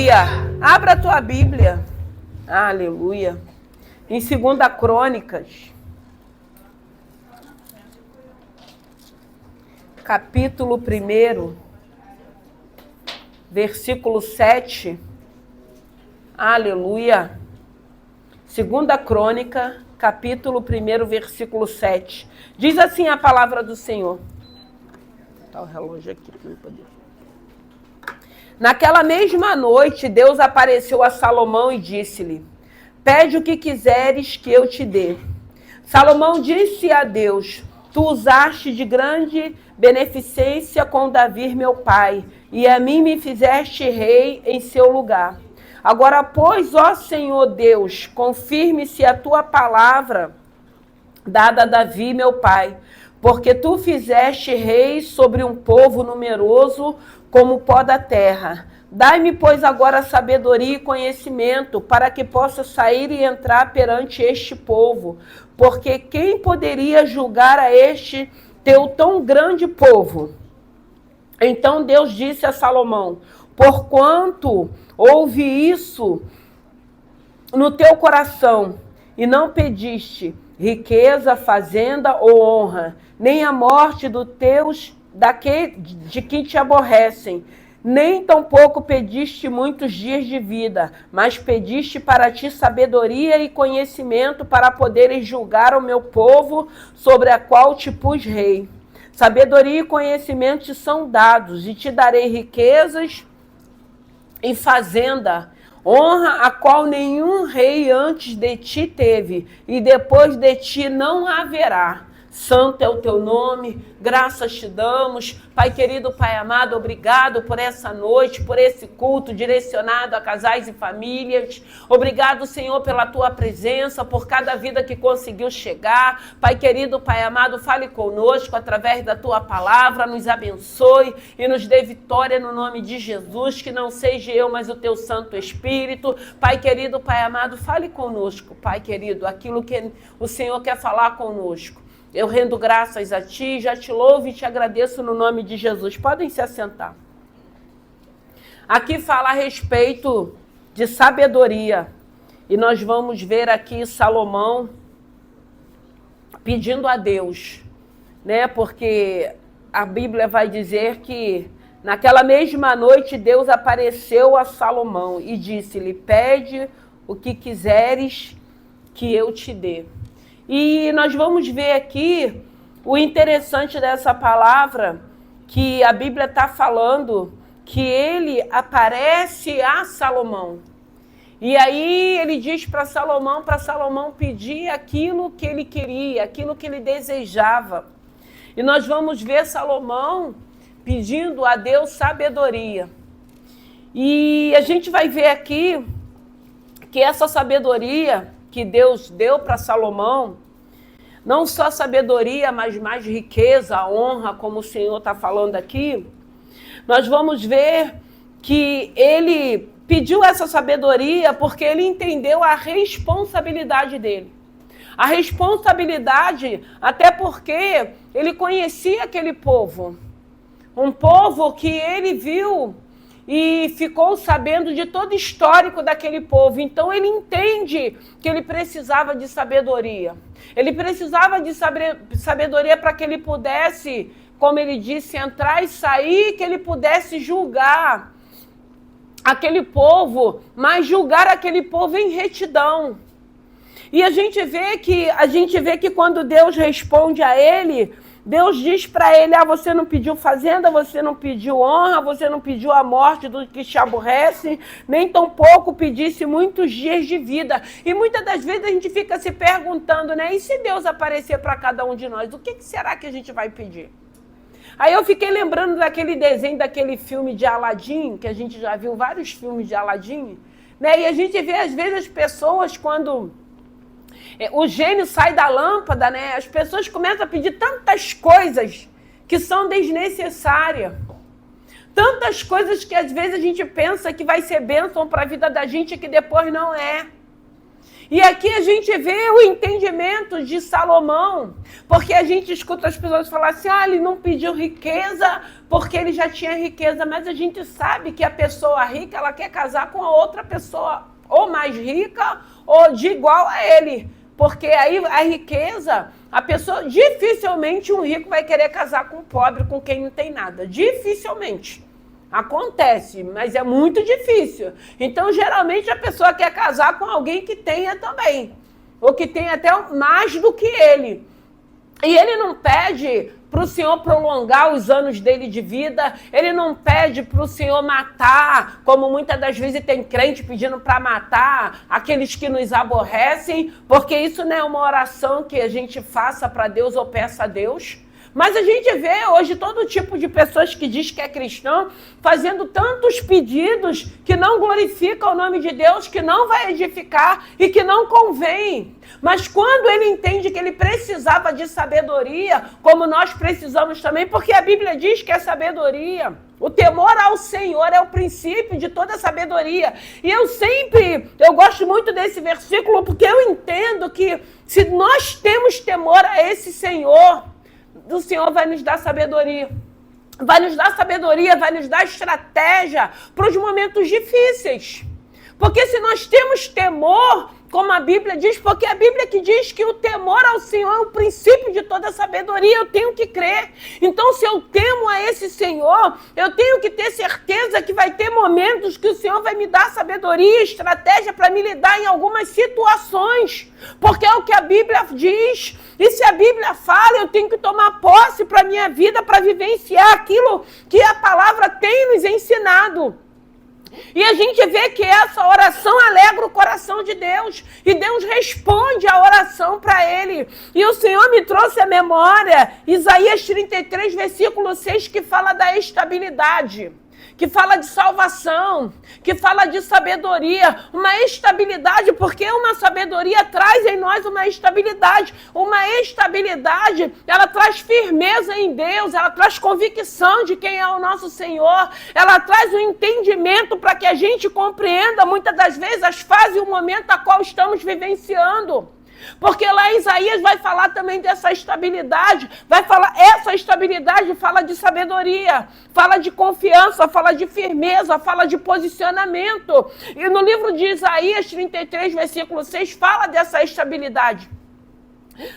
Aleluia. Abra a tua Bíblia. Aleluia. Em 2 Crônicas, capítulo 1, versículo 7. Aleluia. 2 Crônica, capítulo 1, versículo 7. Diz assim a palavra do Senhor. Tá o relógio aqui para eu poder. Naquela mesma noite, Deus apareceu a Salomão e disse-lhe: pede o que quiseres que eu te dê. Salomão disse a Deus: tu usaste de grande beneficência com Davi, meu pai, e a mim me fizeste rei em seu lugar. Agora, pois, ó Senhor Deus, confirme-se a tua palavra dada a Davi, meu pai, porque tu fizeste rei sobre um povo numeroso como o pó da terra. Dai-me, pois, agora sabedoria e conhecimento, para que possa sair e entrar perante este povo. Porque quem poderia julgar a este teu tão grande povo? Então Deus disse a Salomão: porquanto houve isso no teu coração, e não pediste riqueza, fazenda ou honra, nem a morte dos teus, de quem te aborrecem, nem tampouco pediste muitos dias de vida, mas pediste para ti sabedoria e conhecimento para poderes julgar o meu povo, sobre a qual te pus rei. Sabedoria e conhecimento te são dados, e te darei riquezas e fazenda, honra a qual nenhum rei antes de ti teve, e depois de ti não haverá. Santo é o teu nome, graças te damos. Pai querido, Pai amado, obrigado por essa noite, por esse culto direcionado a casais e famílias. Obrigado, Senhor, pela tua presença, por cada vida que conseguiu chegar. Pai querido, Pai amado, fale conosco através da tua palavra, nos abençoe e nos dê vitória no nome de Jesus, que não seja eu, mas o teu Santo Espírito. Pai querido, Pai amado, fale conosco, Pai querido, aquilo que o Senhor quer falar conosco. Eu rendo graças a ti, já te louvo e te agradeço no nome de Jesus. Podem se assentar. Aqui fala a respeito de sabedoria. E nós vamos ver aqui Salomão pedindo a Deus, né? Porque a Bíblia vai dizer que naquela mesma noite Deus apareceu a Salomão e disse-lhe: pede o que quiseres que eu te dê. E nós vamos ver aqui o interessante dessa palavra, que a Bíblia está falando que ele aparece a Salomão. E aí ele diz para Salomão pedir aquilo que ele queria, aquilo que ele desejava. E nós vamos ver Salomão pedindo a Deus sabedoria. E a gente vai ver aqui que essa sabedoria que Deus deu para Salomão, não só sabedoria, mas mais riqueza, honra, como o Senhor está falando aqui, nós vamos ver que ele pediu essa sabedoria porque ele entendeu a responsabilidade dele. A responsabilidade, até porque ele conhecia aquele povo, um povo que ele viu e ficou sabendo de todo o histórico daquele povo. Então ele entende que ele precisava de sabedoria. Ele precisava de sabedoria para que ele pudesse, como ele disse, entrar e sair, que ele pudesse julgar aquele povo, mas julgar aquele povo em retidão. E a gente vê que quando Deus responde a ele, Deus diz para ele: você não pediu fazenda, você não pediu honra, você não pediu a morte do que te aborrece, nem tampouco pedisse muitos dias de vida. E muitas das vezes a gente fica se perguntando, né? E se Deus aparecer para cada um de nós, o que será que a gente vai pedir? Aí eu fiquei lembrando daquele desenho, daquele filme de Aladim, que a gente já viu vários filmes de Aladim, né? E a gente vê às vezes as pessoas, quando o gênio sai da lâmpada, né? As pessoas começam a pedir tantas coisas que são desnecessárias. Tantas coisas que às vezes a gente pensa que vai ser bênção para a vida da gente que depois não é. E aqui a gente vê o entendimento de Salomão, porque a gente escuta as pessoas falar assim, ele não pediu riqueza porque ele já tinha riqueza, mas a gente sabe que a pessoa rica, ela quer casar com a outra pessoa, ou mais rica, ou de igual a ele, porque aí a riqueza, a pessoa, dificilmente um rico vai querer casar com um pobre, com quem não tem nada, dificilmente. Acontece, mas é muito difícil. Então, geralmente, a pessoa quer casar com alguém que tenha também. Ou que tenha até mais do que ele. E ele não pede para o Senhor prolongar os anos dele de vida. Ele não pede para o Senhor matar, como muitas das vezes tem crente pedindo para matar aqueles que nos aborrecem. Porque isso não é uma oração que a gente faça para Deus ou peça a Deus. Mas a gente vê hoje todo tipo de pessoas que diz que é cristão fazendo tantos pedidos que não glorificam o nome de Deus, que não vai edificar e que não convém. Mas quando ele entende que ele precisava de sabedoria, como nós precisamos também, porque a Bíblia diz que é sabedoria. O temor ao Senhor é o princípio de toda sabedoria. E eu gosto muito desse versículo porque eu entendo que se nós temos temor a esse Senhor, o Senhor vai nos dar sabedoria. Vai nos dar sabedoria, vai nos dar estratégia para os momentos difíceis. Porque se nós temos temor, como a Bíblia diz, porque a Bíblia que diz que o temor ao Senhor é o princípio de toda sabedoria, eu tenho que crer. Então, se eu temo a esse Senhor, eu tenho que ter certeza que vai ter momentos que o Senhor vai me dar sabedoria, estratégia para me lidar em algumas situações. Porque é o que a Bíblia diz. E se a Bíblia fala, eu tenho que tomar posse para a minha vida, para vivenciar aquilo que a palavra tem nos ensinado. E a gente vê que essa oração alegra o coração de Deus. E Deus responde a oração para ele. E o Senhor me trouxe à memória Isaías 33, versículo 6, que fala da estabilidade, que fala de salvação, que fala de sabedoria, uma estabilidade, porque uma sabedoria traz em nós uma estabilidade. Uma estabilidade, ela traz firmeza em Deus, ela traz convicção de quem é o nosso Senhor, ela traz um entendimento para que a gente compreenda muitas das vezes as fases e o momento a qual estamos vivenciando. Porque lá em Isaías vai falar também dessa estabilidade, essa estabilidade fala de sabedoria, fala de confiança, fala de firmeza, fala de posicionamento. E no livro de Isaías 33, versículo 6, fala dessa estabilidade,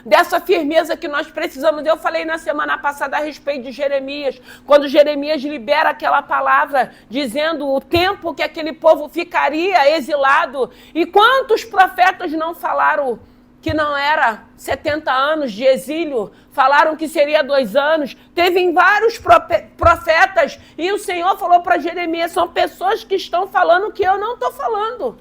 dessa firmeza que nós precisamos. Eu falei na semana passada a respeito de Jeremias, quando Jeremias libera aquela palavra, dizendo o tempo que aquele povo ficaria exilado. E quantos profetas não falaram que não era 70 anos de exílio, falaram que seria 2 anos, teve vários profetas, e o Senhor falou para Jeremias, são pessoas que estão falando que eu não estou falando.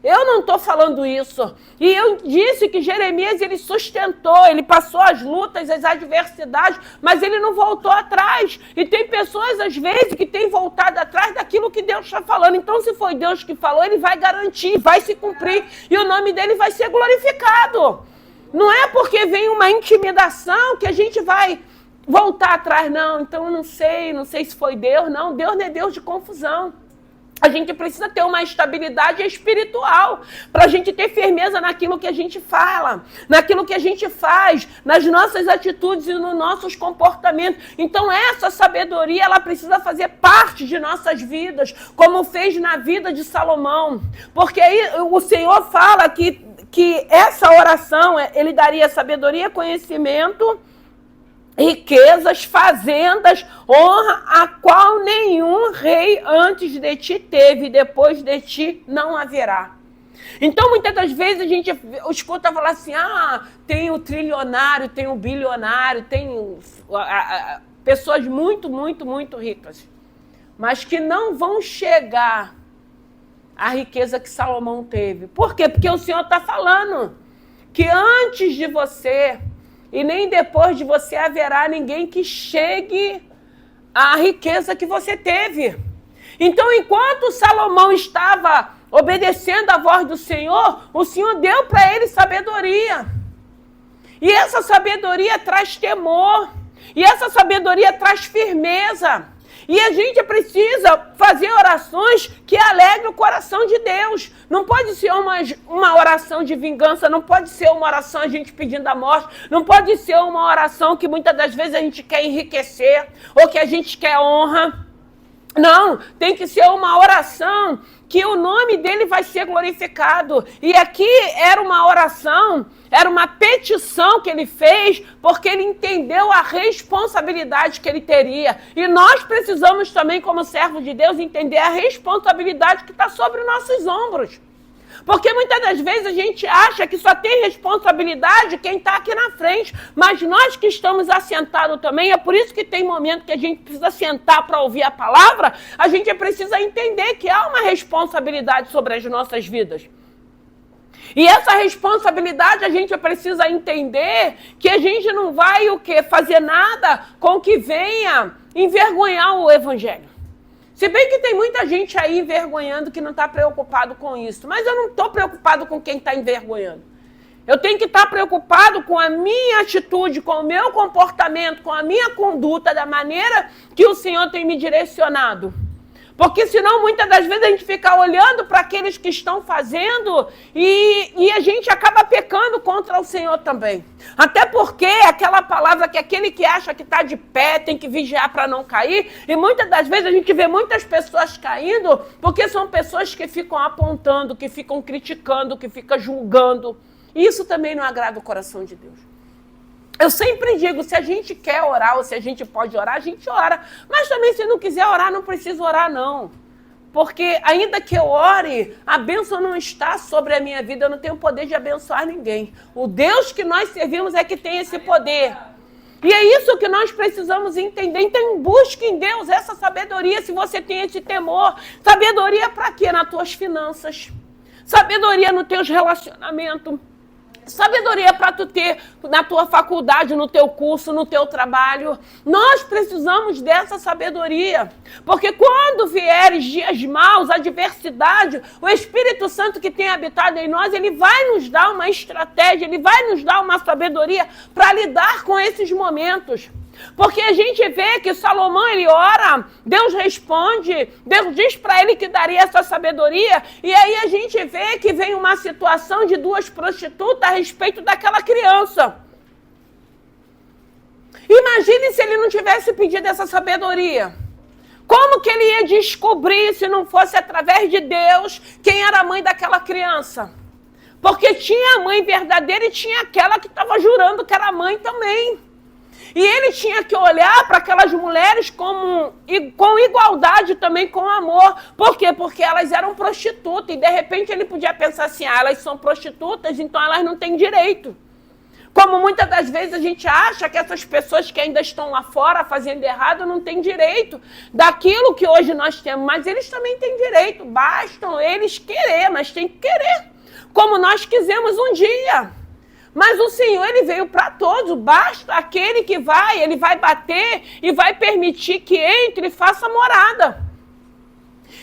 Eu não estou falando isso. E eu disse que Jeremias, ele sustentou, ele passou as lutas, as adversidades, mas ele não voltou atrás. E tem pessoas, às vezes, que têm voltado atrás daquilo que Deus está falando. Então, se foi Deus que falou, ele vai garantir, vai se cumprir, e o nome dele vai ser glorificado. Não é porque vem uma intimidação que a gente vai voltar atrás, não. Então, eu não sei se foi Deus, não. Deus não é Deus de confusão. A gente precisa ter uma estabilidade espiritual para a gente ter firmeza naquilo que a gente fala, naquilo que a gente faz, nas nossas atitudes e nos nossos comportamentos. Então essa sabedoria, ela precisa fazer parte de nossas vidas, como fez na vida de Salomão. Porque aí o Senhor fala que essa oração, ele daria sabedoria, conhecimento, riquezas, fazendas, honra, a qual nenhum rei antes de ti teve, e depois de ti não haverá. Então, muitas das vezes a gente escuta falar assim, tem o trilionário, tem o bilionário, tem pessoas muito, muito, muito ricas, mas que não vão chegar à riqueza que Salomão teve. Por quê? Porque o Senhor está falando que antes de você e nem depois de você haverá ninguém que chegue à riqueza que você teve. Então, enquanto Salomão estava obedecendo à voz do Senhor, o Senhor deu para ele sabedoria. E essa sabedoria traz temor. E essa sabedoria traz firmeza. E a gente precisa fazer orações que alegrem o coração de Deus. Não pode ser uma oração de vingança, não pode ser uma oração a gente pedindo a morte, não pode ser uma oração que muitas das vezes a gente quer enriquecer ou que a gente quer honra. Não, tem que ser uma oração que o nome dele vai ser glorificado. E aqui era uma oração, era uma petição que ele fez, porque ele entendeu a responsabilidade que ele teria. E nós precisamos também, como servos de Deus, entender a responsabilidade que está sobre os nossos ombros. Porque muitas das vezes a gente acha que só tem responsabilidade quem está aqui na frente, mas nós que estamos assentados também, é por isso que tem momento que a gente precisa sentar para ouvir a palavra, a gente precisa entender que há uma responsabilidade sobre as nossas vidas. E essa responsabilidade a gente precisa entender que a gente não vai fazer nada com que venha envergonhar o evangelho. Se bem que tem muita gente aí envergonhando que não está preocupado com isso. Mas eu não estou preocupado com quem está envergonhando. Eu tenho que estar preocupado com a minha atitude, com o meu comportamento, com a minha conduta, da maneira que o Senhor tem me direcionado. Porque senão muitas das vezes a gente fica olhando para aqueles que estão fazendo e a gente acaba pecando contra o Senhor também. Até porque aquela palavra que aquele que acha que está de pé tem que vigiar para não cair. E muitas das vezes a gente vê muitas pessoas caindo porque são pessoas que ficam apontando, que ficam criticando, que ficam julgando. E isso também não agrada o coração de Deus. Eu sempre digo, se a gente quer orar ou se a gente pode orar, a gente ora. Mas também se não quiser orar, não precisa orar não. Porque ainda que eu ore, a bênção não está sobre a minha vida, eu não tenho o poder de abençoar ninguém. O Deus que nós servimos é que tem esse poder. E é isso que nós precisamos entender. Então busque em Deus essa sabedoria se você tem esse temor. Sabedoria para quê? Nas tuas finanças. Sabedoria nos teus relacionamentos. Sabedoria para tu ter na tua faculdade, no teu curso, no teu trabalho. Nós precisamos dessa sabedoria. Porque quando vieres dias maus, adversidade, o Espírito Santo que tem habitado em nós, ele vai nos dar uma estratégia, ele vai nos dar uma sabedoria para lidar com esses momentos. Porque a gente vê que Salomão, ele ora, Deus responde, Deus diz para ele que daria essa sabedoria, e aí a gente vê que vem uma situação de duas prostitutas a respeito daquela criança. Imagine se ele não tivesse pedido essa sabedoria. Como que ele ia descobrir, se não fosse através de Deus, quem era a mãe daquela criança? Porque tinha a mãe verdadeira e tinha aquela que estava jurando que era mãe também. E ele tinha que olhar para aquelas mulheres com igualdade também, com amor. Por quê? Porque elas eram prostitutas. E de repente ele podia pensar assim, elas são prostitutas, então elas não têm direito. Como muitas das vezes a gente acha que essas pessoas que ainda estão lá fora fazendo errado não têm direito daquilo que hoje nós temos. Mas eles também têm direito. Bastam eles querer, mas tem que querer. Como nós quisemos um dia. Mas o Senhor, ele veio para todos, basta aquele que ele vai bater e vai permitir que entre e faça morada.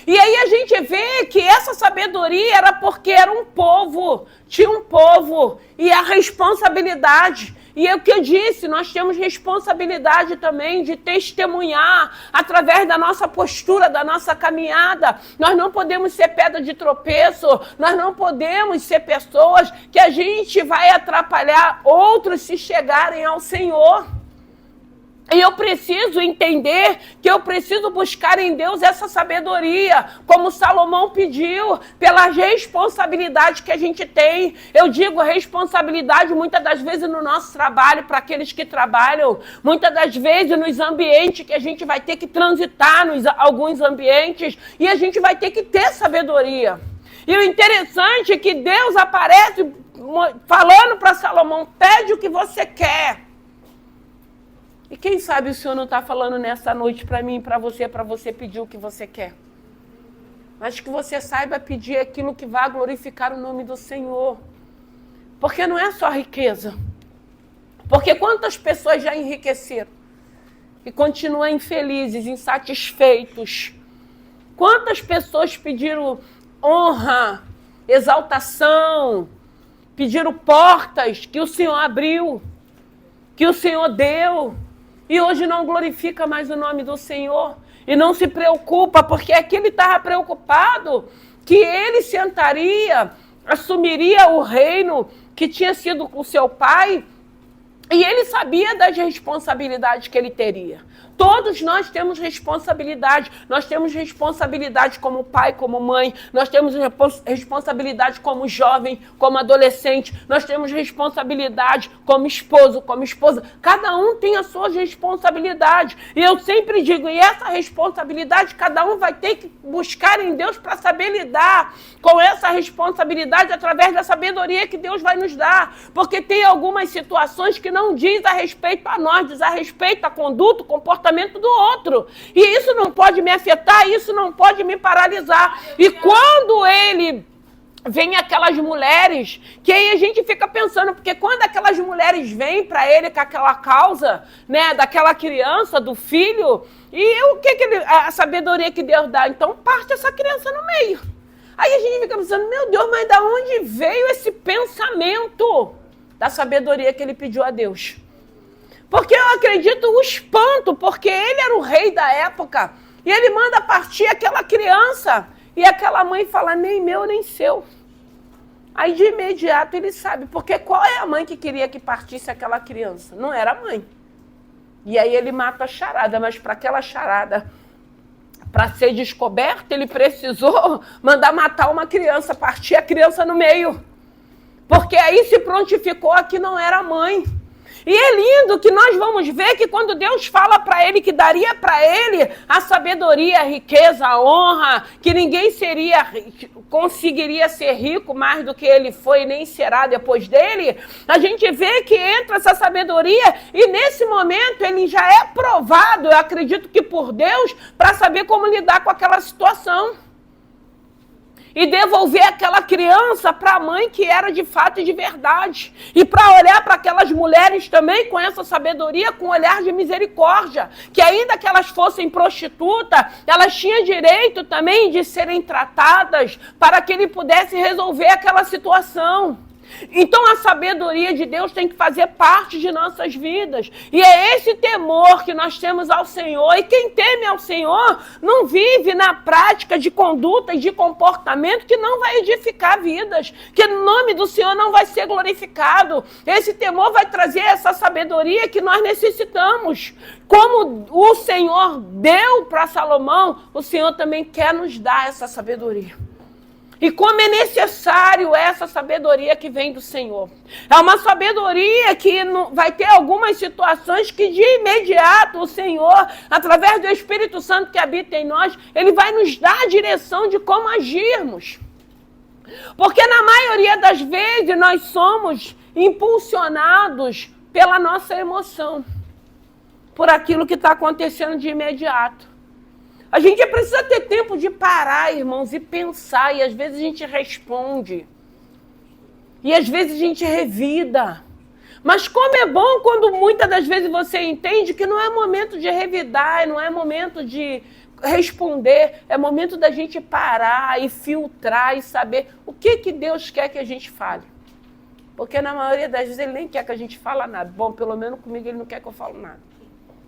E aí a gente vê que essa sabedoria era porque era um povo, tinha um povo e a responsabilidade. E é o que eu disse, nós temos responsabilidade também de testemunhar através da nossa postura, da nossa caminhada. Nós não podemos ser pedra de tropeço, nós não podemos ser pessoas que a gente vai atrapalhar outros se chegarem ao Senhor. E eu preciso entender que eu preciso buscar em Deus essa sabedoria, como Salomão pediu, pela responsabilidade que a gente tem. Eu digo responsabilidade muitas das vezes no nosso trabalho, para aqueles que trabalham, muitas das vezes nos ambientes que a gente vai ter que transitar, alguns ambientes, e a gente vai ter que ter sabedoria. E o interessante é que Deus aparece falando para Salomão, pede o que você quer. E quem sabe o Senhor não está falando nessa noite para mim, para você pedir o que você quer. Mas que você saiba pedir aquilo que vai glorificar o nome do Senhor. Porque não é só riqueza. Porque quantas pessoas já enriqueceram e continuam infelizes, insatisfeitos? Quantas pessoas pediram honra, exaltação, pediram portas que o Senhor abriu, que o Senhor deu, e hoje não glorifica mais o nome do Senhor. E não se preocupa, porque aqui ele estava preocupado que ele sentaria, assumiria o reino que tinha sido com seu pai, e ele sabia das responsabilidades que ele teria. Todos nós temos responsabilidade. Nós temos responsabilidade como pai, como mãe. Nós temos responsabilidade como jovem, como adolescente. Nós temos responsabilidade como esposo, como esposa. Cada um tem as suas responsabilidades. E eu sempre digo, e essa responsabilidade cada um vai ter que buscar em Deus para saber lidar com essa responsabilidade através da sabedoria que Deus vai nos dar. Porque tem algumas situações que não diz a respeito a nós, diz a respeito à conduta, ao comportamento do outro. E isso não pode me afetar, isso não pode me paralisar. E quando ele vem aquelas mulheres, que aí a gente fica pensando, porque quando aquelas mulheres vêm para ele com aquela causa, né, daquela criança, do filho, e o que a sabedoria que Deus dá? Então parte essa criança no meio. Aí a gente fica pensando, meu Deus, mas da onde veio esse pensamento da sabedoria que ele pediu a Deus? Porque eu acredito o espanto, porque ele era o rei da época, e ele manda partir aquela criança, e aquela mãe fala, nem meu, nem seu. Aí de imediato ele sabe, porque qual é a mãe que queria que partisse aquela criança? Não era a mãe. E aí ele mata a charada, mas para aquela charada, para ser descoberta, ele precisou mandar matar uma criança, partir a criança no meio. Porque aí se prontificou que não era a mãe. E é lindo que nós vamos ver que quando Deus fala para ele que daria para ele a sabedoria, a riqueza, a honra, que ninguém conseguiria ser rico mais do que ele foi, nem será depois dele, a gente vê que entra essa sabedoria e nesse momento ele já é provado, eu acredito que por Deus, para saber como lidar com aquela situação. E devolver aquela criança para a mãe que era de fato e de verdade. E para olhar para aquelas mulheres também com essa sabedoria, com um olhar de misericórdia. Que ainda que elas fossem prostitutas, elas tinham direito também de serem tratadas para que ele pudesse resolver aquela situação. Então a sabedoria de Deus tem que fazer parte de nossas vidas. E é esse temor que nós temos ao Senhor. E quem teme ao Senhor não vive na prática de conduta e de comportamento que não vai edificar vidas. Que o nome do Senhor não vai ser glorificado. Esse temor vai trazer essa sabedoria que nós necessitamos. Como o Senhor deu para Salomão, o Senhor também quer nos dar essa sabedoria. E como é necessário essa sabedoria que vem do Senhor. É uma sabedoria que vai ter algumas situações que de imediato o Senhor, através do Espírito Santo que habita em nós, ele vai nos dar a direção de como agirmos. Porque na maioria das vezes nós somos impulsionados pela nossa emoção, por aquilo que está acontecendo de imediato. A gente precisa ter tempo de parar, irmãos, e pensar. E às vezes a gente responde. E às vezes a gente revida. Mas como é bom quando muitas das vezes você entende que não é momento de revidar, não é momento de responder. É momento da gente parar e filtrar e saber o que Deus quer que a gente fale. Porque na maioria das vezes ele nem quer que a gente fale nada. Bom, pelo menos comigo ele não quer que eu fale nada.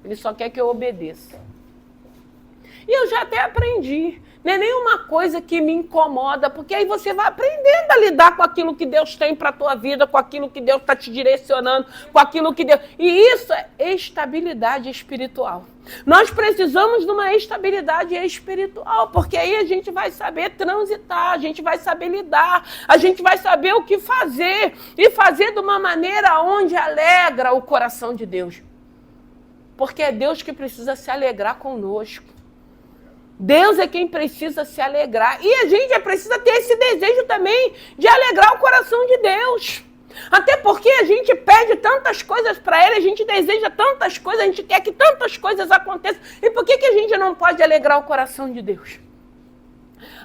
Ele só quer que eu obedeça. E eu já até aprendi. Não é nenhuma coisa que me incomoda, porque aí você vai aprendendo a lidar com aquilo que Deus tem para a tua vida, com aquilo que Deus está te direcionando, com aquilo que Deus... E isso é estabilidade espiritual. Nós precisamos de uma estabilidade espiritual, porque aí a gente vai saber transitar, a gente vai saber lidar, a gente vai saber o que fazer, e fazer de uma maneira onde alegra o coração de Deus. Porque é Deus que precisa se alegrar conosco. Deus é quem precisa se alegrar. E a gente precisa ter esse desejo também de alegrar o coração de Deus. Até porque a gente pede tantas coisas para Ele, a gente deseja tantas coisas, a gente quer que tantas coisas aconteçam. E por que a gente não pode alegrar o coração de Deus?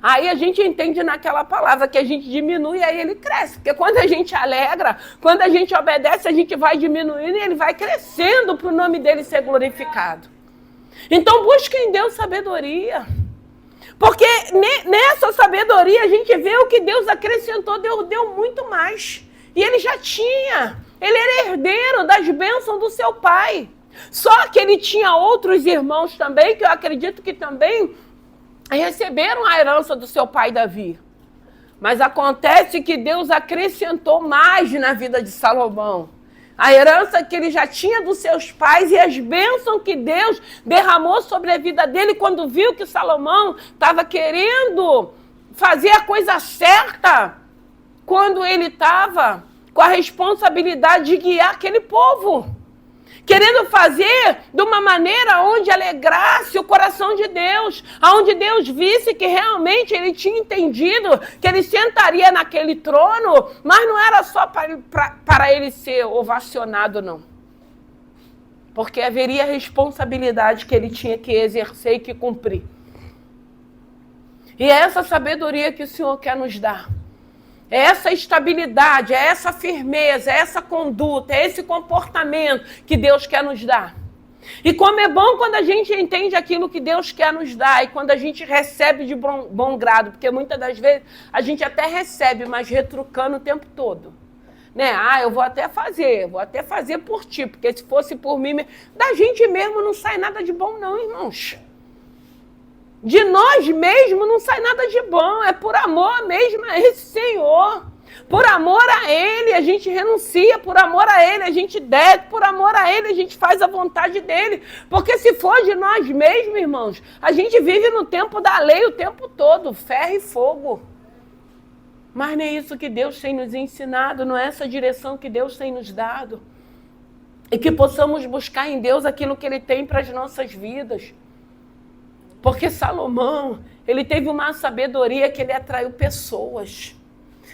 Aí a gente entende naquela palavra que a gente diminui e aí Ele cresce. Porque quando a gente alegra, quando a gente obedece, a gente vai diminuindo e Ele vai crescendo para o nome dEle ser glorificado. Então busque em Deus sabedoria. Porque nessa sabedoria a gente vê o que Deus acrescentou, Deus deu muito mais. E Ele já tinha. Ele era herdeiro das bênçãos do seu pai. Só que ele tinha outros irmãos também, que eu acredito que também receberam a herança do seu pai Davi. Mas acontece que Deus acrescentou mais na vida de Salomão. A herança que ele já tinha dos seus pais e as bênçãos que Deus derramou sobre a vida dele quando viu que Salomão estava querendo fazer a coisa certa, quando ele estava com a responsabilidade de guiar aquele povo. Querendo fazer de uma maneira onde alegrasse o coração de Deus, onde Deus visse que realmente ele tinha entendido que ele sentaria naquele trono, mas não era só para ele ser ovacionado, não. Porque haveria responsabilidade que ele tinha que exercer e que cumprir. E é essa sabedoria que o Senhor quer nos dar. É essa estabilidade, é essa firmeza, é essa conduta, é esse comportamento que Deus quer nos dar. E como é bom quando a gente entende aquilo que Deus quer nos dar e quando a gente recebe de bom grado, porque muitas das vezes a gente até recebe, mas retrucando o tempo todo. Né? Eu vou até fazer por ti, porque se fosse por mim, da gente mesmo não sai nada de bom não, irmãos. De nós mesmos não sai nada de bom, é por amor mesmo a esse Senhor. Por amor a Ele, a gente renuncia, por amor a Ele, a gente desce, por amor a Ele, a gente faz a vontade dEle. Porque se for de nós mesmos, irmãos, a gente vive no tempo da lei o tempo todo, ferro e fogo. Mas não é isso que Deus tem nos ensinado, não é essa direção que Deus tem nos dado. E que possamos buscar em Deus aquilo que Ele tem para as nossas vidas. Porque Salomão, ele teve uma sabedoria que ele atraiu pessoas.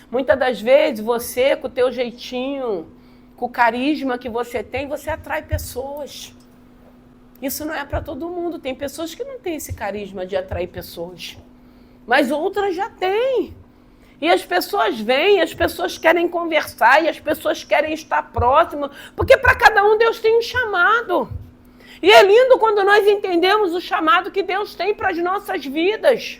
Muitas das vezes você, com o teu jeitinho, com o carisma que você tem, você atrai pessoas. Isso não é para todo mundo. Tem pessoas que não têm esse carisma de atrair pessoas. Mas outras já têm. E as pessoas vêm, as pessoas querem conversar, e as pessoas querem estar próximas. Porque para cada um Deus tem um chamado. E é lindo quando nós entendemos o chamado que Deus tem para as nossas vidas.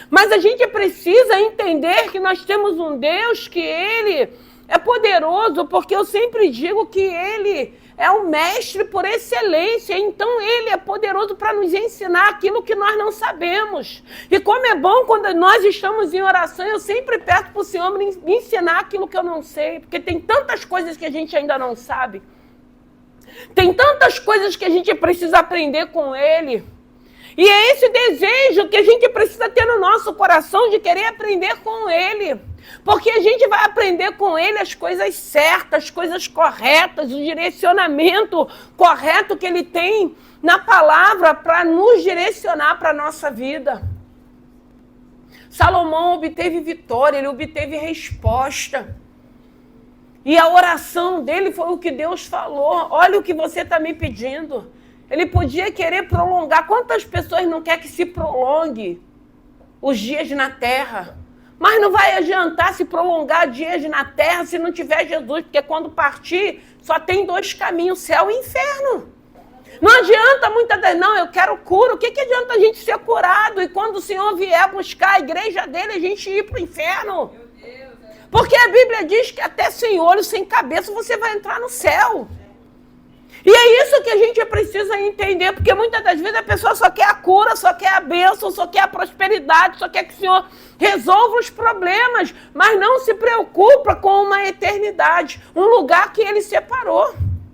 Mas a gente precisa entender que nós temos um Deus que Ele é poderoso, porque eu sempre digo que Ele é o mestre por excelência. Então Ele é poderoso para nos ensinar aquilo que nós não sabemos. E como é bom quando nós estamos em oração, eu sempre peço para o Senhor me ensinar aquilo que eu não sei, porque tem tantas coisas que a gente ainda não sabe. Tem tantas coisas que a gente precisa aprender com Ele. E é esse desejo que a gente precisa ter no nosso coração de querer aprender com Ele. Porque a gente vai aprender com Ele as coisas certas, as coisas corretas, o direcionamento correto que Ele tem na palavra para nos direcionar para a nossa vida. Salomão obteve vitória, ele obteve resposta. E a oração dele foi o que Deus falou. Olha o que você está me pedindo. Ele podia querer prolongar. Quantas pessoas não querem que se prolongue os dias na terra? Mas não vai adiantar se prolongar dias na terra se não tiver Jesus. Porque quando partir, só tem dois caminhos, céu e inferno. Não adianta muitas vezes, não, eu quero cura. O que adianta a gente ser curado? E quando o Senhor vier buscar a igreja dele, a gente ir para o inferno? Porque a Bíblia diz que até sem olho, sem cabeça, você vai entrar no céu. E é isso que a gente precisa entender, porque muitas das vezes a pessoa só quer a cura, só quer a bênção, só quer a prosperidade, só quer que o Senhor resolva os problemas, mas não se preocupa com uma eternidade, um lugar que Ele separou.